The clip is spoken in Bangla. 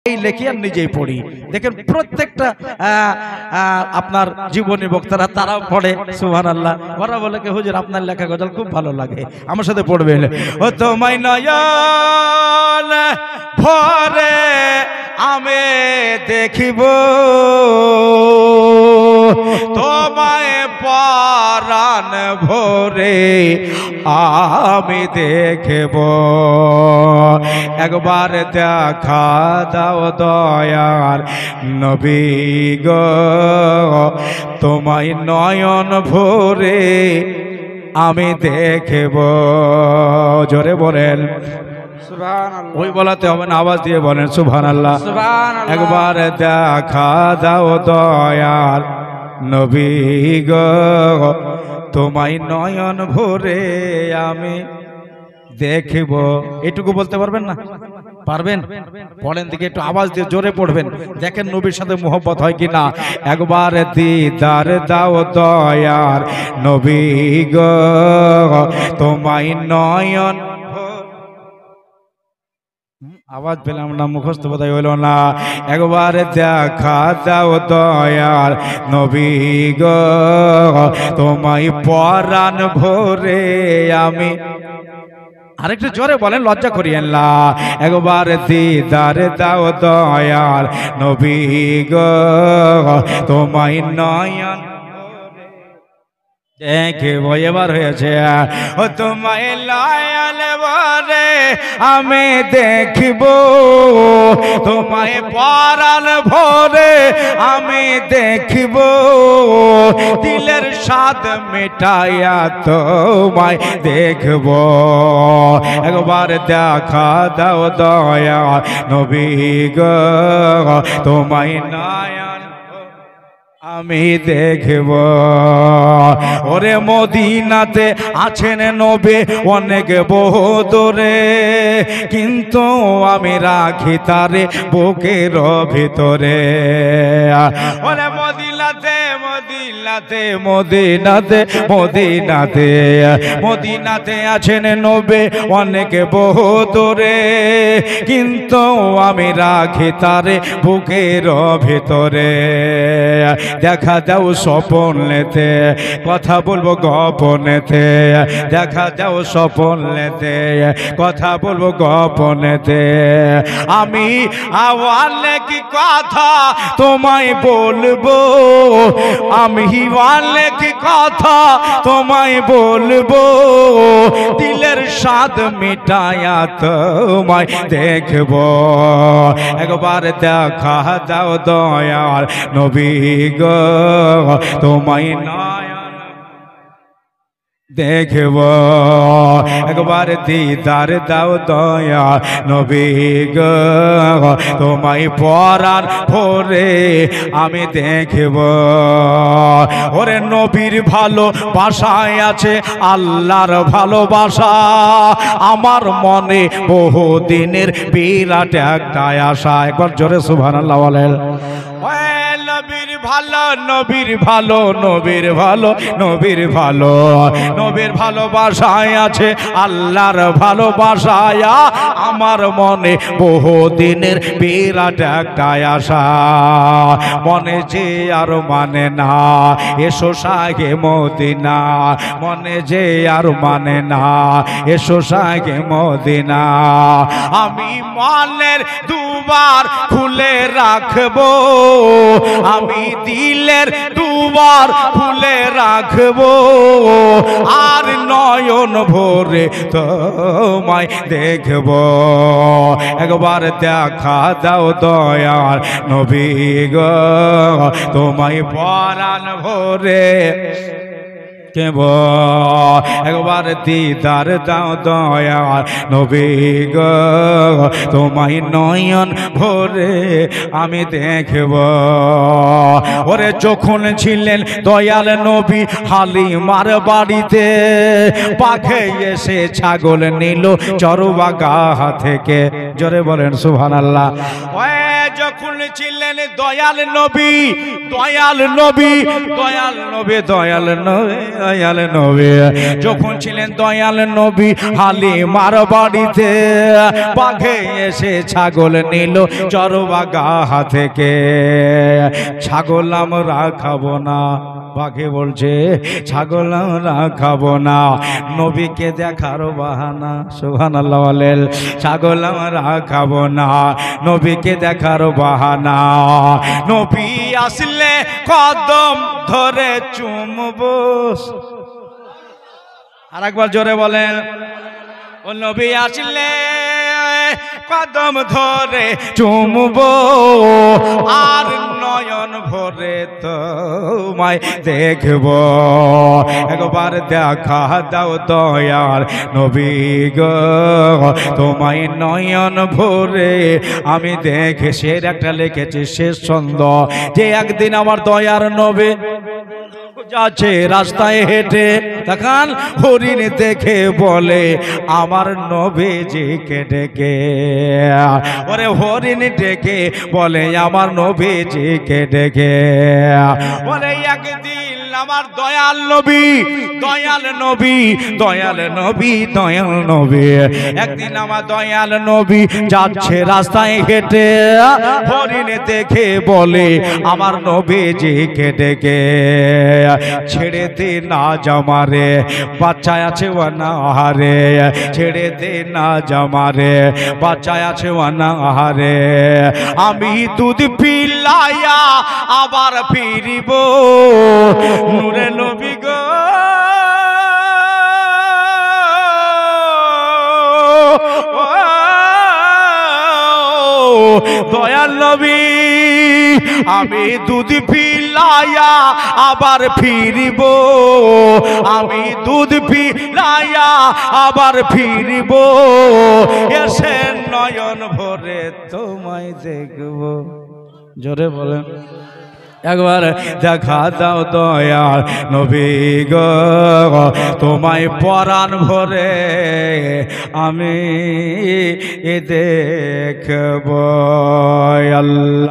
এই লেখি আর নিজেই পড়ি। দেখেন প্রত্যেকটা আপনার জীবনী বক্তারা তারাও পড়ে সুবহানাল্লাহ। ওরা বলে কি হুজুর আপনার লেখা গজল খুব ভালো লাগে, আমার সাথে পড়বেন। ও তোমায় নয়ন ভরে আমি দেখিব, তোমায় পরাণ ভরে আমি দেখব, একবার দেখা দাও দয়ার নবী গো, তোমায় নয়ন ভরে আমি দেখব। জোরে বলেন ওই বলাতে হবে না, আওয়াজ দিয়ে বলেন সুবহানাল্লাহ। একবার দেখা দাও দয়ার নবী গো, তোমায় নয়ন ভরে আমি দেখব। এটুকু বলতে পারবেন না? পারবেন? পড়েন দিকে একটু আওয়াজ দিয়ে জোরে পড়বেন, দেখেন নবীর সাথে মোহব্বত হয় কিনা। একবার দিদার দাও দয়ার নবী গো, তোমায় নয়ন। আওয়াজ পেলাম না, মুখস্থ বোধহয় হইল না। একবার দেখা দাও দয়ার নবী গো, তোমায় পরাণ ভরে আমি। আরেকটু জোরে বলেন, লজ্জা করিয়েন না। একবার দিদার দাও দয়ার নবী গো, তোমায় নয়ন দেখব। এবার হয়েছে ও তোমায় নয়ন ভরে আমি দেখব, তোমায় পরাণ ভরে আমি দেখব, দিলের স্বাদ মেটাইয়া তোমায় দেখব। একবার দেখা দাও দয়া নবী গো, তোমায় নয়ন আমি দেখব। ওরে মদিনাতে আছেন নবী অনেক বহুদূরে, কিন্তু আমি রাখি তারে বুকের ভিতরে। ওরে মদিনাতে মদিনাতে মদিনাতে মদিনাতে মদিনাতে আছেন নবী অনেক বহুদূরে, কিন্তু আমি রাখি তারে বুকের ভিতরে। দেখা দাও স্বপনেতে, কথা বলবো গোপনেতে। দেখা দাও স্বপনেতে, কথা বলবো গোপনেতে। আমি অনেক কথা তোমায় বলবো, আমি অনেক কথা তোমায় বলবো, দিলের স্বাদ মিটায়া তোমায় দেখব। একবার দেখা দাও দয়ার নবী গো, তোমায় নয়ন দেখব। একবার দিদার দাও দয়া নবী গো, তোমায় পরাণ ভরে আমি দেখব। ওরে নবীর ভালোবাসায় আছে আল্লাহর ভালোবাসা, আমার মনে বহুদিনের বিরাট একটা আশা। একবার জোরে সুবহানাল্লাহ বলেন। নবীর ভালো নবীর ভালো নবীর ভালো নবীর ভালো, নবীর ভালোবাসায় আছে আল্লাহর ভালোবাসায়, আমার মনে বহুদিনের বিরাট একটা আশা। মনে যে আর মানে না এসো শাহে মদিনা, মনে যে আর মানে না এসো শাহে মদিনা। আমি মনের দুবার খুলে রাখবো, আমি দিলের দুবার খুলে রাখবো, আর নয়ন ভরে তোমায় দেখব। একবার দেখা দাও দয়ার নবী গো, তোমায় পরাণ ভরে কেব। একবার দিদার দাও দয়ার নবী গো, তোমায় নয়ন ভরে আমি দেখব। ওরে যখন ছিলেন দয়াল নবী হালিমার বাড়িতে, পাখে এসে ছাগল নিল চরবাগা থেকে। জোরে বলেন সুবহানাল্লাহ। যখন ছিলেন দয়াল নবী, দয়াল নবী, দয়াল নবী, দয়াল নবী, দয়াল নবী, যখন ছিলেন দয়াল নবী হালিমার বাড়িতে বাঘে এসে ছাগল নিল চরবাগা থেকে। ছাগল আমরা খাবো না, বাঘে বলছে ছাগল আমরা খাবো না, নবীকে দেখার বাহানা। সুবহানাল্লাহ বলেন, ছাগল আমরা খাবো না, নবীকে দেখার বাহানা। নবী আসলে কদম ধরে চুমবো। আর একবার জোরে বলেন, ও নবী আসলে কদম ধরে চুমবো, আর নয়ন ভরে তোমায় দেখবো। একবার দেখা দাও দয়াল নবী গো, তোমায় নয়ন ভরে আমি দেখে। শের একটা লিখেছি শেষ ছন্দ, যে একদিন আমার দয়ার নবী যাচ্ছে রাস্তায় হেঁটে, তখন হরিণ দেখে বলে আমার নবীজিকে ডেকে। ওরে হরিণ ডেকে বলে আমার নবীজিকে ডেকে। বলে একদিন আমার দয়াল নবী, দয়াল নবী, দয়াল নবী, দয়াল নবী, একদিন আমার দয়াল নবী যাচ্ছে রাস্তায় হেঁটে, হরিণ দেখে বলে আমার নবীজিকে ডেকে। ছেড়ে দে না জামারে, বাচ্চায় আছে অনাহারে, ছেড়ে দে না জামারে, বাচ্চায় আছে অনাহারে, আমি দুধ পিলাইয়া আবার ফিরিব। নূরে নবী গো, দয়াল নবী, আমি দুধ পিলাইয়া আবার ফিরিব, আমি দুধ পিলাইয়া আবার ফিরিব, এসে নয়ন ভরে তোমায় দেখব। জোরে বলেন, একবার দেখা দাও দয়াল নবী গো, তোমায় পরাণ ভরে আমি দেখব। আল্লাহ।